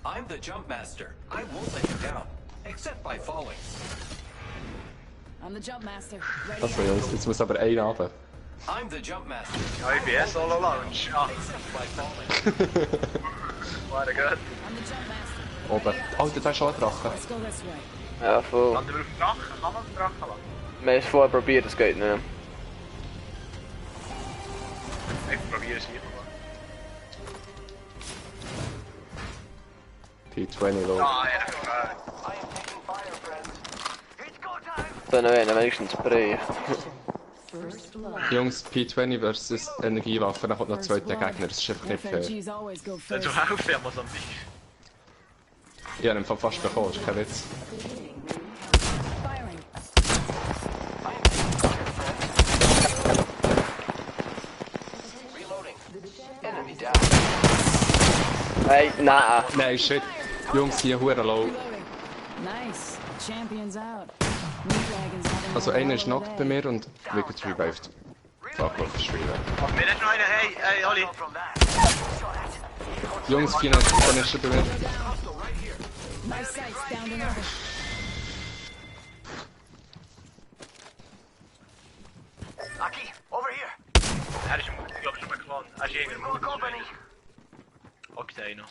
I'm the jump master. I won't let you down, except by falling. I'm the jump master. Ready Also up. Jungs, jetzt muss aber einer runter. I'm the jump master. Ja, ich bin eh Solo Lounge. Ja, Except by falling. war gut. I'm the jump master. Oben. Alter, da ist schon ein Drache. Let's go this way. Ja, voll. Landen wir auf dem Drachen? Kann man auf dem Drachen landen? Wir haben es vorher probiert, das geht nicht. Ich probiere es hier mal. T20 low. Ah, ja, I am taking fire, friends. It's go time. Dann haben wir wenigstens Spray. First blood. Jungs, P20 versus Energiewaffe, dann kommt noch zweiter Gegner, das ist einfach nicht fair. FAGs always go Also first. helfen ja Mosambik. Ich habe ihn fast bekommen, ist kein Witz. Firing. Hey, nein. Nein, shit. Jungs, hier hure low. Reloading. Nice. Champions out. Moondragon's having Also a einer ist hell of knocked a bei day. mir und wird revived. Fuck off, ist revived. Mir ist noch einer, hey, Olli. Jungs, Fina ist bei mir. My sight's down to nothing. Er ist ich glaube schon mal gewonnen. Er ist irgendwo. Okay, noch.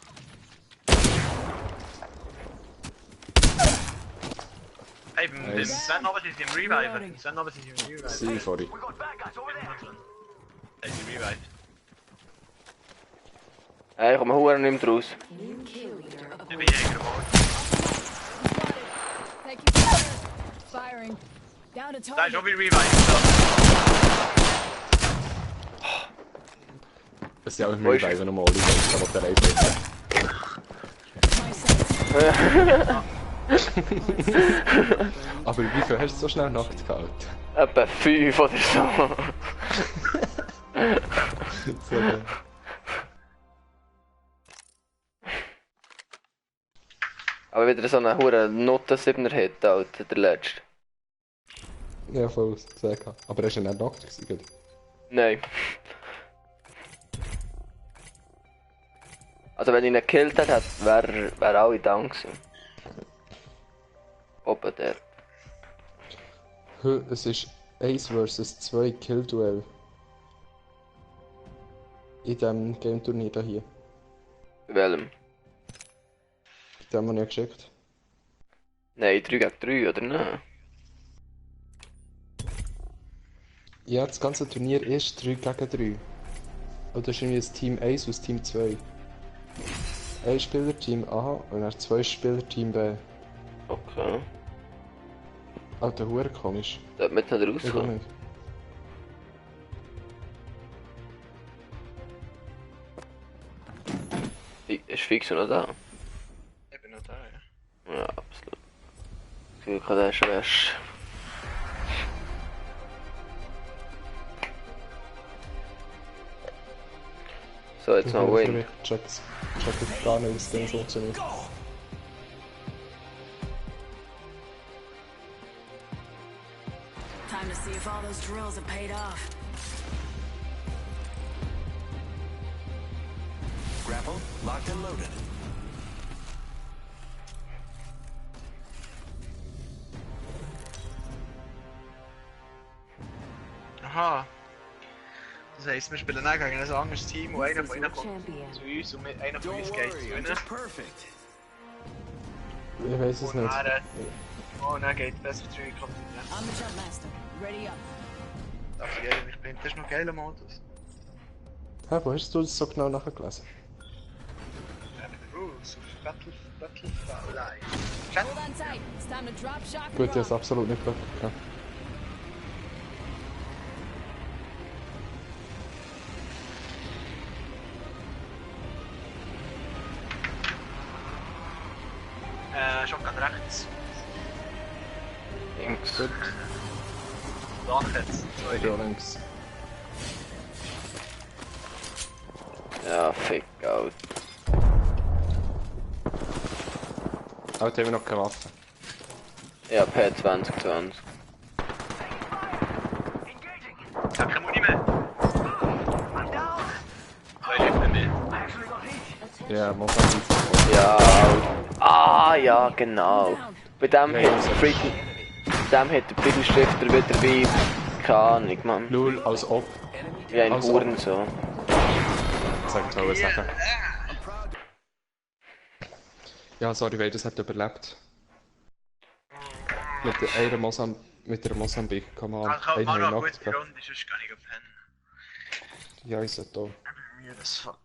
Hey, Nice. Sven aber ist im Revive. Sven aber ist im Revive. Sie, sorry. Er ist im Revive. Hey, ich komme Huren nicht mehr raus. Ich bin Jäger geworden. Taking fire. Firing. Down to Da ist target. auch wieder Revive. Das ist ja auch im Revive nochmal, ich weiß nicht, ob der Reif ist. My sights. Aber wie viel hast du so schnell Nacht gehalten? Etwa 5 oder so. So, Aber wieder so eine hure Note 7er Hit, Alter, der letzte. ja, voll gesehen. Aber er ist ja nicht Nacht gewesen, gell? Nein. Also wenn ich ihn gekillt hätte, wäre alle down gewesen. Oben der. Es ist 1 vs 2 Kill-Duell. In diesem Game-Turnier hier. Bei welchem? Den haben wir ja geschickt. Nein, 3 gegen 3, oder nein? Ja, das ganze Turnier ist 3 gegen 3. Und das ist irgendwie ein Team 1 aus Team 2. Ein Spieler Team A und dann 2 Spieler Team B. Okay. Alter, hure komisch. Dort mit nicht Ich auch rauskommen. nicht. Ist Fixo noch da? Ich bin noch da, ja. Ja, absolut. Ich will gerade erst wäsch. So, jetzt noch Win. Check ich gar nicht, wie das Ding funktioniert. Time to see if all those drills have paid off. Grapple, locked and loaded. Aha. Das heisst, wir spielen auch gegen ein anderes Team und einer This von is ihnen your kommt champion. zu uns und einer von Don't uns geht zu worry, I'm ihnen. just perfect. Ich weiß es Und nicht. dann geht es besser zu ihnen. I'm the Jumpmaster. Ready up. Also, ja, ich bin, das ist noch ein geiler Modus. Hä, wo hast du das so genau nachgelesen? Rules of Battlefly. Hold on tight. It's time to drop shock and Gut, ich habe es roll. absolut nicht gehabt. Shotgun rechts. Links. Gut, Dach jetzt. ich gehe links. Ja, fick out. Alter, haben wir noch keine Waffe. Ja, per 2020. Ich hab keine Muni mehr. Zwei Leute mehr. Ja, Mosambik. Ja, ah, ja, genau. Bei dem Ja, hat der Freaking. Bei dem hat der Freaking Stifter wieder wie. Keine Ahnung, Mann. Lul, als ob. Wie ein Also- Huren so. Sag ich mal, sagen. Ja, sorry, weil das hat überlebt. Mit der Mosambik kann man Ich kann einen noch Nacht gut die gehabt. Runde, sonst kann ich pennen. Ja, ich sollte auch. Ich bin müde as fuck.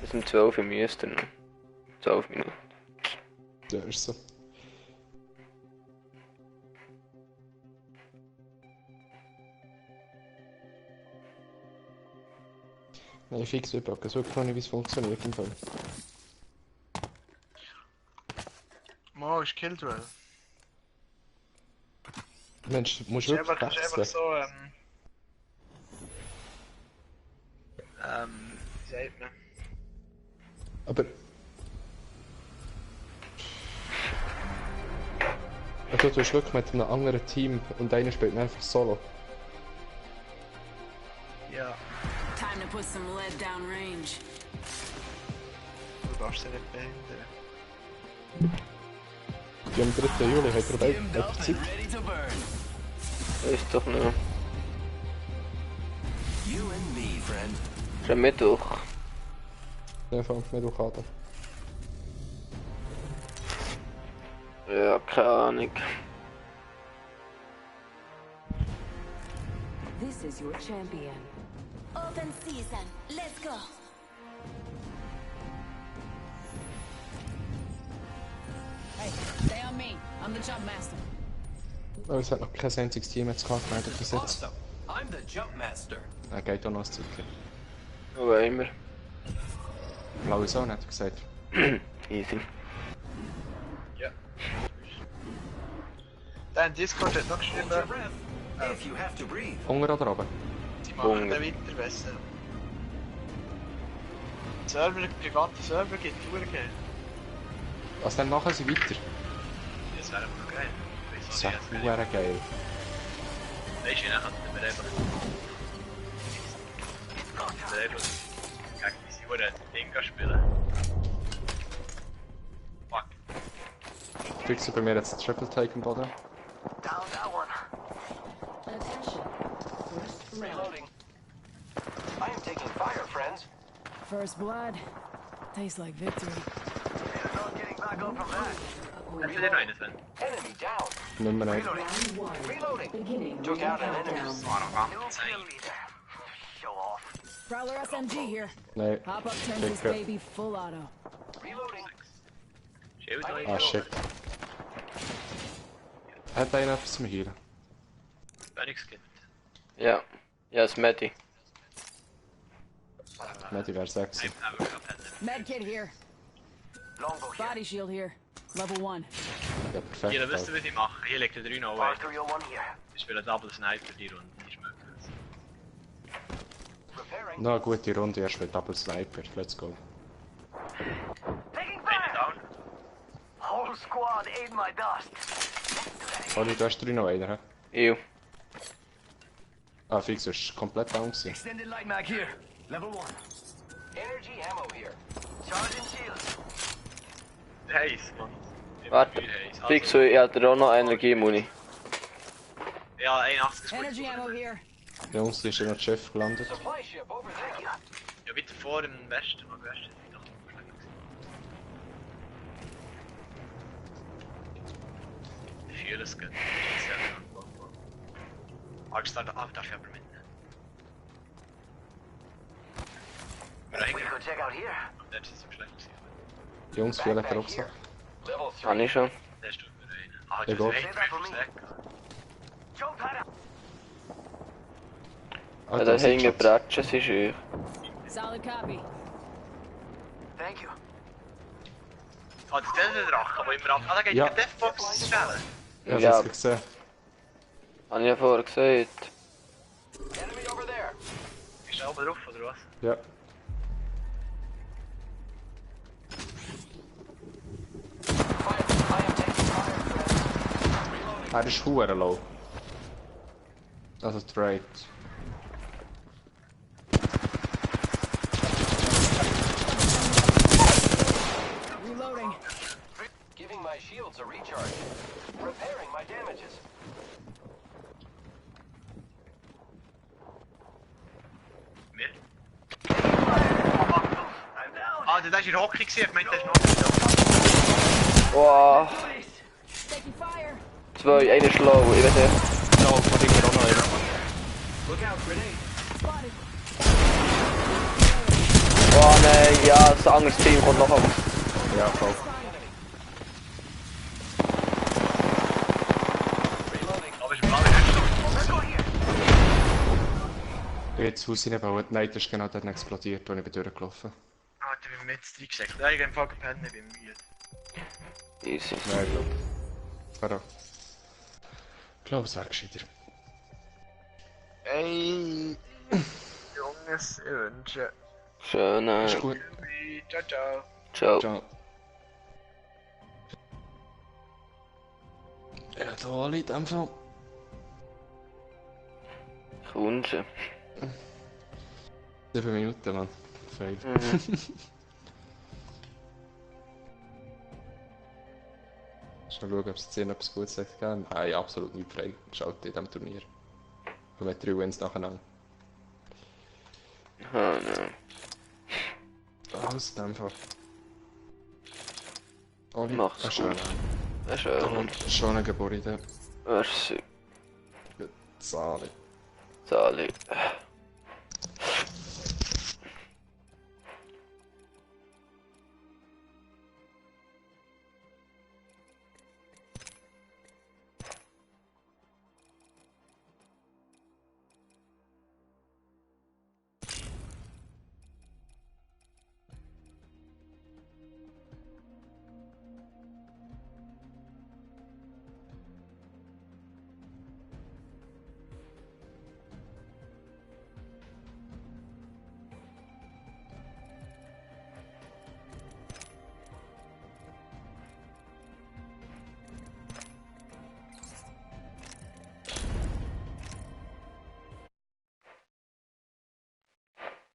Bis um 12 Uhr müsst ihr noch. 12 Minuten. Ja, ist so. Nein, fix überpacken. Es wirklich noch nicht, wie es funktioniert im Fall. Mo ist Killduel. Mensch, du musst Ist wirklich einfach wechseln. so, wie sagt man? Aber... Also, du tust wirklich mit einem anderen Team und einer spielt einfach solo. Ja, Time to put some lead down range. du darfst sie nicht behindern. Die am 3. Juli hat er beide Zeit. Ist doch nicht. You and me, friend. Ist am Mittwoch. Ja, fängt nicht auch an. Ja, keine Ahnung. This is your champion. Open season. Let's go. Hey, stay on me. I'm the jump master. Aber es hat noch kein einziges Team jetzt gemeldet bis jetzt. Awesome. I'm the jump master. Er geht auch noch ein Zeitchen. Wo immer. Blaue Sonne hat er gesagt. Easy. Ja. Der in Discord hat noch geschrieben, Hold your breath. If you have to breathe. Hunger oder oben? sie machen Hunger. den weiter besser. Server, private Server gibt Tourgeld. Also dann machen sie weiter. Das wäre einfach geil. Das wäre verdammt geil. Weißt du, dann könnten wir einfach... gegen diese Uhren Dinger spielen. Fuck. Kriegst du bei mir jetzt einen Triple Take im Boden? Attention. First blood. Reloading. I am taking fire, friends. First blood. Tastes like victory. Heb je er nog in het wind? Enemy down. Nicht mehr nicht. Round one. Reloading. Beginning Took ring out an enemy. countdown. Maar nog aan het zijn. Prowler SMG here. Nein. Hop up, turn this Danke. baby full auto. Reloading. Shield Ah shit. Hat einer etwas zum Heilen? ben ik skipt. Ja. Ja, ist Matti. Nein, die wäre sexy. Hij heeft nou ook Medkit here. Longbow here. Body shield here. Level 1. Ja, perfekt. Hier, dat wisten we niet mag. Hier ligt de 3 nou uit. 301 here. We spelen double sniper die ronde. Die is mogelijk. Preparing. Noch eine gute Runde, erst mit Double Sniper. Let's go. Taking Eén down. Whole squad ate my dust. Olli, du hast 3 noch einer, hä? Ew. Ah, fix, du bist komplett down gewesen. Extended light mag here. Level 1. Energy ammo here. Charging shields. Haze, man. Warte. Fix, ich hatte auch noch Energiemuni. Ja, 81 Energy gesprungen. ammo here. Jungs, ist ja noch das Schiff gelandet. Supply ship over there. Ja, weiter vor im Westen. Maar Westen ist doch schlecht. Viel ist gut. Angst da darf ich aber mit. Maar ik go check out here. dat is zo schlecht. Jungs, viel hat er auch gesagt. Level 3. Habe ich schon. Dat is toch weer een. Ah, Ik ik ook. weet het weg. Jump pad. Ah, Ja, da da sind hängen Shots. Bratschen, sie schön. Solid copy. Thank you. Ah, die stellen er achter, wo immer ab. Ah, da geht Ja. die Deathbox stellen. Ja, Ja. das habe ich gesehen. Habe ich ja vorher gesagt. Enemy over there. Ist er oben drauf, oder was? Ja. Fire. I am taking fire, friends. Reloading. Er ist hure low. Also straight. Reloading. Giving my shields a recharge. Repairing my damages. Meer? I'm down. Ah, dat is hier hockey gezien. Ik meen, dat is nog. Wow. Taking fire. 2, einer ist low, ich weiß nicht. Ja, von dir auch noch einer. Look out, grenade. Spotted. Oh nein, ja, das andere Team kommt noch auf. Ja, voll. Ich bin ins Haus reingebaut, nein, das ist genau dort explodiert, und ich bin durchgelaufen. Ah, da bin ich jetzt reingesackt. Ja, ich hab einfach gepennt, ich bin müde. Easy. Nein, ich glaube. Warte. Ich glaube, es wäre gescheiter. Ey, Jungs, ich wünsche. Schön, Ist gut. Ciao, ciao. Ciao. Ciao. Ja, da alle in dem Fall. Ich wünsche. 7 Minuten, Mann. Fail. Schon schauen, ob es 10 etwas Gutes sagt. Nein, absolut nicht frei. Schaut in diesem Turnier. Wir haben 3 Wins nacheinander. Ah, nein. Aus dem Fall. Oli, Mach's ein schöner. Schön. Schöner Gebäude. Merci. Zahlen. Sali.